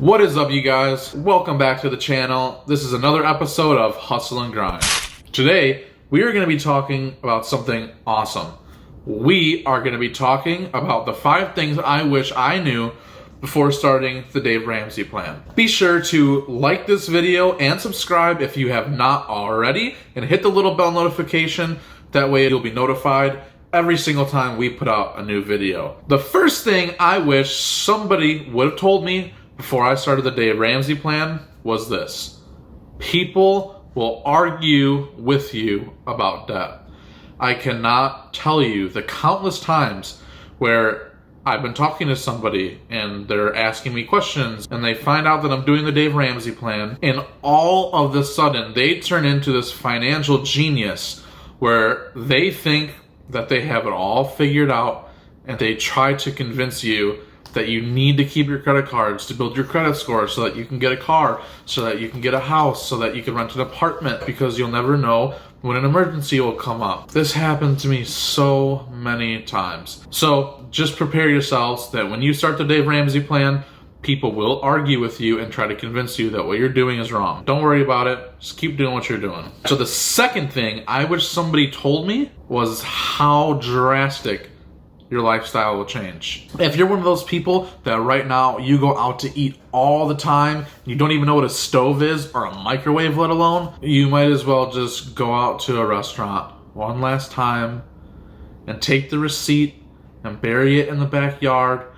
What is up, you guys? Welcome back to the channel. This is another episode of Hustle and Grind. Today, we are going to be talking about something awesome. We are going to be talking about the 5 things I wish I knew before starting the Dave Ramsey plan. Be sure to like this video and subscribe if you have not already, and hit the little bell notification. That way you'll be notified every single time we put out a new video. The first thing I wish somebody would have told me before I started the Dave Ramsey plan was this: people will argue with you about debt. I cannot tell you the countless times where I've been talking to somebody and they're asking me questions and they find out that I'm doing the Dave Ramsey plan, and all of a sudden they turn into this financial genius where they think that they have it all figured out, and they try to convince you that you need to keep your credit cards to build your credit score so that you can get a car, so that you can get a house, so that you can rent an apartment, because you'll never know when an emergency will come up. This happened to me so many times. So just prepare yourselves that when you start the Dave Ramsey plan, people will argue with you and try to convince you that what you're doing is wrong. Don't worry about it. Just keep doing what you're doing. So the second thing I wish somebody told me was how drastic your lifestyle will change. If you're one of those people that right now you go out to eat all the time, you don't even know what a stove is or a microwave, let alone, you might as well just go out to a restaurant one last time and take the receipt and bury it in the backyard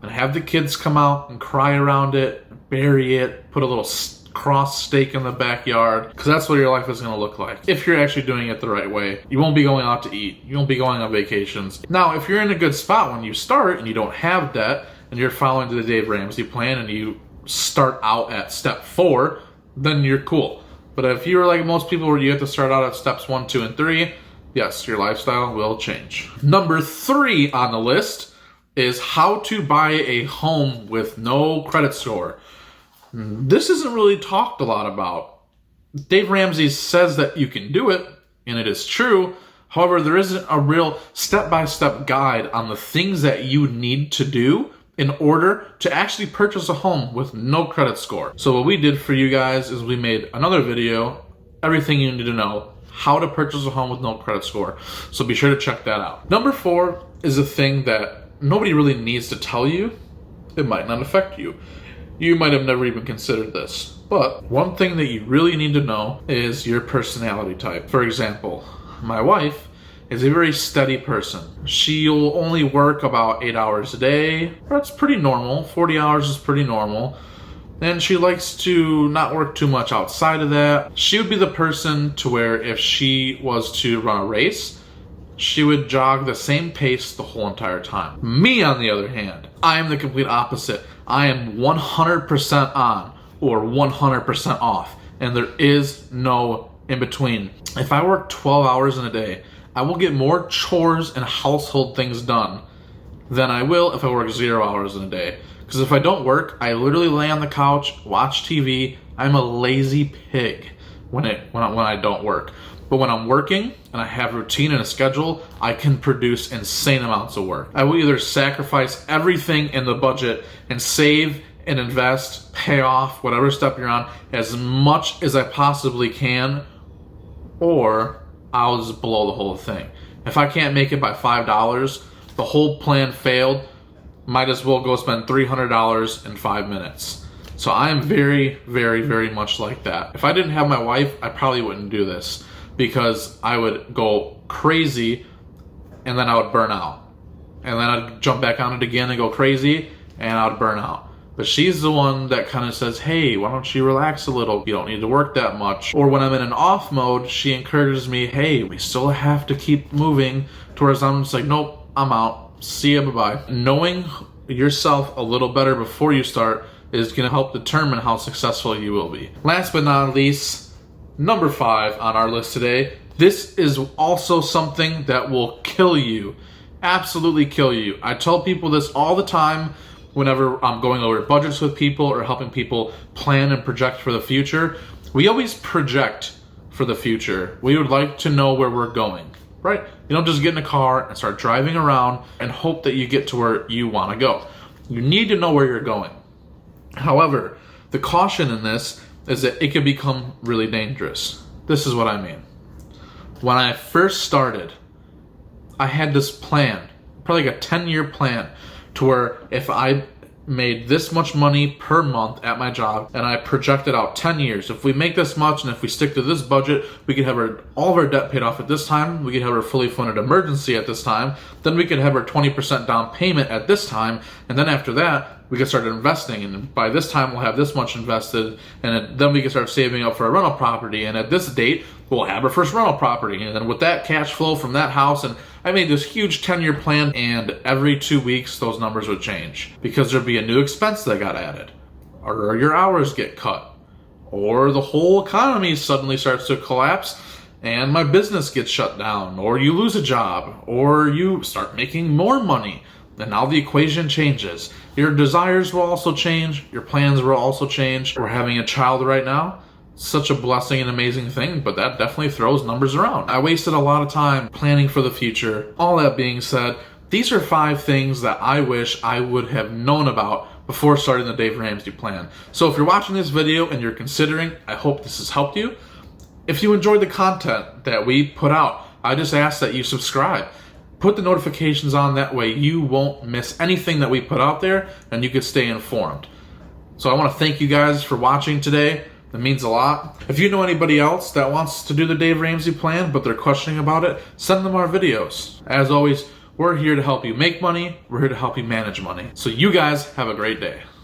and have the kids come out and cry around it, bury it, put a little cross stake in the backyard, because that's what your life is going to look like if you're actually doing it the right way. You won't be going out to eat. You won't be going on vacations. Now, if you're in a good spot when you start and you don't have debt and you're following the Dave Ramsey plan and you start out at step 4, then you're cool. But if you're like most people where you have to start out at steps 1, 2, and 3, yes, your lifestyle will change. Number 3 on the list is how to buy a home with no credit score. This isn't really talked a lot about. Dave Ramsey says that you can do it, and it is true. However, there isn't a real step-by-step guide on the things that you need to do in order to actually purchase a home with no credit score. So what we did for you guys is we made another video, everything you need to know, how to purchase a home with no credit score. So be sure to check that out. Number 4 is a thing that nobody really needs to tell you. It might not affect you. You might have never even considered this. But one thing that you really need to know is your personality type. For example, my wife is a very steady person. She'll only work about 8 hours a day. That's pretty normal. 40 hours is pretty normal. And she likes to not work too much outside of that. She would be the person to where if she was to run a race, she would jog the same pace the whole entire time. Me, on the other hand, I am the complete opposite. I am 100% on or 100% off, and there is no in between. If I work 12 hours in a day, I will get more chores and household things done than I will if I work 0 hours in a day. Because if I don't work, I literally lay on the couch, watch TV. I'm a lazy pig when I don't work. But when I'm working and I have routine and a schedule, I can produce insane amounts of work. I will either sacrifice everything in the budget and save and invest, pay off, whatever step you're on, as much as I possibly can, or I'll just blow the whole thing. If I can't make it by $5, the whole plan failed. Might as well go spend $300 in 5 minutes. So I am very, very, very much like that. If I didn't have my wife, I probably wouldn't do this, because I would go crazy and then I would burn out. And then I'd jump back on it again and go crazy and I would burn out. But she's the one that kind of says, hey, why don't you relax a little? You don't need to work that much. Or when I'm in an off mode, she encourages me, hey, we still have to keep moving. Towards I'm just like, nope, I'm out. See ya, bye-bye. Knowing yourself a little better before you start is going to help determine how successful you will be. Last but not least, number 5 on our list today. This is also something that will kill you. Absolutely kill you. I tell people this all the time whenever I'm going over budgets with people or helping people plan and project for the future. We always project for the future. We would like to know where we're going, right? You don't just get in a car and start driving around and hope that you get to where you want to go. You need to know where you're going. However, the caution in this is that it can become really dangerous. This is what I mean. When I first started, I had this plan, probably like a 10-year plan, to where if I made this much money per month at my job and I projected out 10 years, if we make this much and if we stick to this budget, we could have all of our debt paid off at this time, we could have our fully funded emergency at this time, then we could have our 20% down payment at this time, and then after that we could start investing, and by this time we'll have this much invested, and then we can start saving up for a rental property, and at this date we'll have our first rental property, and then with that cash flow from that house. And I made this huge 10-year plan, and every 2 weeks those numbers would change because there'd be a new expense that got added, or your hours get cut, or the whole economy suddenly starts to collapse and my business gets shut down, or you lose a job, or you start making more money. And now the equation changes. Your desires will also change. Your plans will also change. We're having a child right now. Such a blessing and amazing thing, but that definitely throws numbers around. I wasted a lot of time planning for the future. All that being said, these are 5 things that I wish I would have known about before starting the Dave Ramsey plan. So if you're watching this video and you're considering, I hope this has helped you. If you enjoyed the content that we put out, I just ask that you subscribe. Put the notifications on, that way you won't miss anything that we put out there and you can stay informed. So I want to thank you guys for watching today. It means a lot. If you know anybody else that wants to do the Dave Ramsey plan but they're questioning about it, send them our videos. As always, we're here to help you make money. We're here to help you manage money. So you guys have a great day.